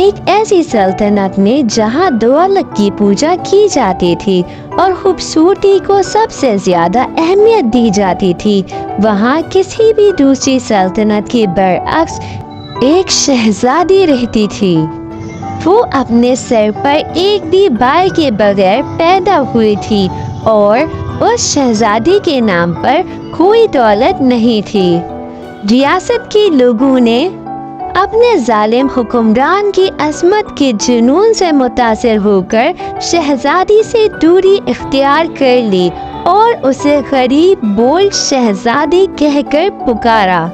ایک ایسی سلطنت میں جہاں دولت کی پوجا کی جاتی تھی اور خوبصورتی کو سب سے زیادہ اہمیت دی جاتی تھی، وہاں کسی بھی دوسری سلطنت کے برعکس ایک شہزادی رہتی تھی۔ وہ اپنے سر پر ایک بھی بال کے بغیر پیدا ہوئی تھی اور اس شہزادی کے نام پر کوئی دولت نہیں تھی۔ ریاست کے لوگوں نے اپنے ظالم حکمران کی عظمت کے جنون سے متاثر ہو کر شہزادی سے دوری اختیار کر لی اور اسے غریب بول شہزادی کہہ کر پکارا۔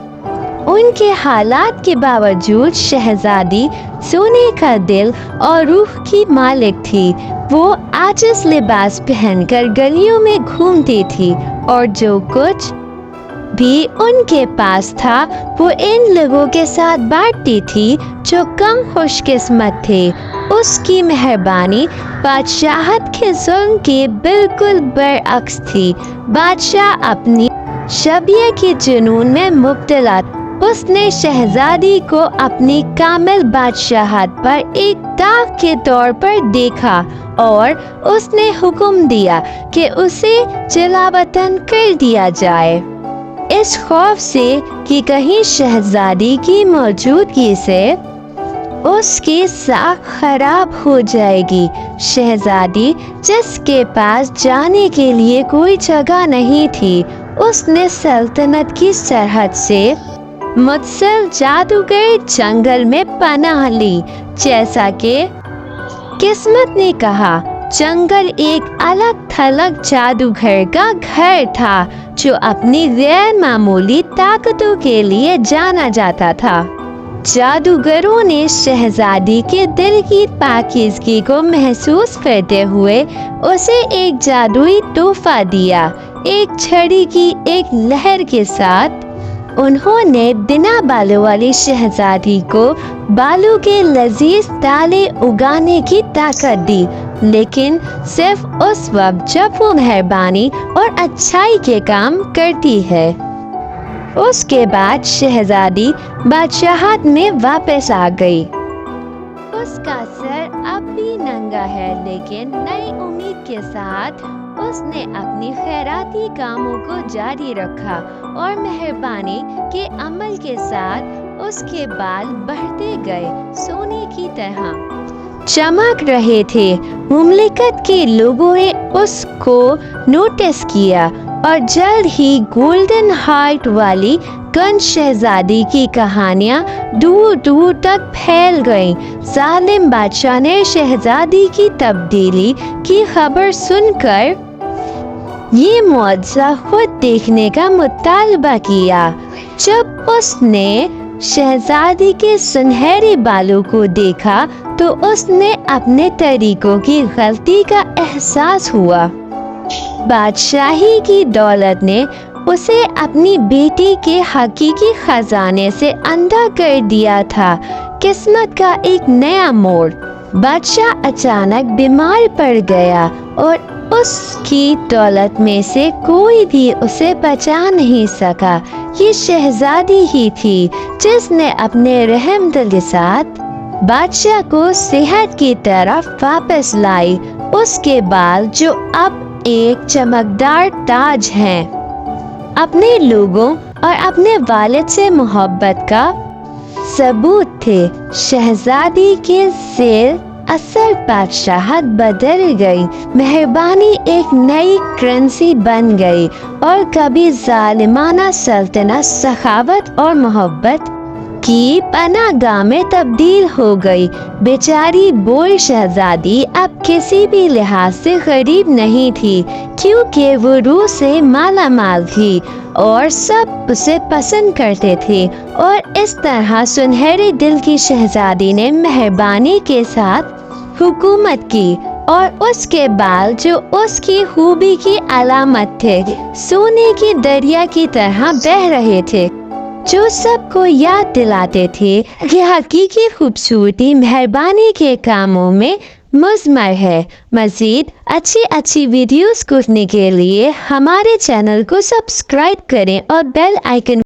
ان کے حالات کے باوجود شہزادی سونے کا دل اور روح کی مالک تھی۔ وہ عاجز لباس پہن کر گلیوں میں گھومتی تھی اور جو کچھ بھی ان کے پاس تھا وہ ان لوگوں کے ساتھ بانٹتی تھی جو کم خوش قسمت تھے۔ اس کی مہربانی بادشاہت کے ظلم کے بالکل برعکس تھی۔ بادشاہ اپنی شبیہ کے جنون میں مبتلا تھا۔ اس نے شہزادی کو اپنی کامل بادشاہت پر ایک داغ کے طور پر دیکھا اور اس نے حکم دیا کہ اسے جلاوطن کر دیا جائے، اس خوف سے کہ کہیں شہزادی کی موجودگی سے اس کی ساکھ خراب ہو جائے گی۔ شہزادی جس کے پاس جانے کے لیے کوئی جگہ نہیں تھی، اس نے سلطنت کی سرحد سے متصل جادوگر جنگل میں پناہ لی۔ جیسا کہ قسمت نے کہا، جنگل ایک الگ تھلگ جادوگر کا گھر تھا جو اپنی غیر معمولی طاقتوں کے لیے جانا جاتا تھا۔ جادوگروں نے شہزادی کے دل کی پاکیزگی کو محسوس کرتے ہوئے اسے ایک جادوئی تحفہ دیا۔ ایک چھڑی کی ایک لہر کے ساتھ انہوں نے بنا بالوں والی شہزادی کو بالوں کے لذیذ تالے اگانے کی طاقت دی، لیکن صرف اس وقت جب وہ مہربانی اور اچھائی کے کام کرتی ہے۔ اس کے بعد شہزادی بادشاہت میں واپس آ گئی۔ اس کا سر اب بھی ننگا ہے، لیکن نئی امید کے ساتھ اس نے اپنی خیراتی کاموں کو جاری رکھا اور مہربانی کے عمل کے ساتھ اس کے بال بڑھتے گئے، سونے کی طرح چمک رہے تھے۔ مملکت کے لوگوں نے اس کو نوٹس کیا اور جلد ہی گولڈن ہارٹ والی گنج شہزادی کی کہانیاں دور دور تک پھیل گئیں۔ ظالم بادشاہ نے شہزادی کی تبدیلی کی خبر سن کر یہ معجزہ خود دیکھنے کا مطالبہ کیا۔ جب اس نے شہزادی کے سنہرے بالوں کو دیکھا تو اس نے اپنے طریقوں کی غلطی کا احساس ہوا۔ بادشاہی کی دولت نے اسے اپنی بیٹی کے حقیقی خزانے سے اندھا کر دیا تھا۔ قسمت کا ایک نیا موڑ۔ بادشاہ اچانک بیمار پڑ گیا اور اس کی دولت میں سے کوئی بھی اسے بچا نہیں سکا۔ یہ شہزادی ہی تھی جس نے اپنے رحم دل کے ساتھ بادشاہ کو صحت کی طرف واپس لائی۔ اس کے بال جو اب ایک چمکدار تاج ہیں، اپنے لوگوں اور اپنے والد سے محبت کا ثبوت تھے۔ شہزادی کے زیر اثر بادشاہت بدل گئی، مہربانی ایک نئی کرنسی بن گئی اور کبھی ظالمانہ سلطنت سخاوت اور محبت کی پناہ گاہ میں تبدیل ہو گئی۔ بیچاری بول شہزادی اب کسی بھی لحاظ سے غریب نہیں تھی، کیونکہ وہ روح سے مالا مال تھی اور سب اسے پسند کرتے تھے۔ اور اس طرح سنہرے دل کی شہزادی نے مہربانی کے ساتھ حکومت کی اور اس کے بال جو اس کی خوبی کی علامت تھے، سونے کے دریا کی طرح بہہ رہے تھے، جو سب کو یاد دلاتے تھے کہ حقیقی خوبصورتی مہربانی کے کاموں میں مضمر ہے۔ مزید اچھی ویڈیوز دیکھنے کے لیے ہمارے چینل کو سبسکرائب کریں اور بیل آئیکن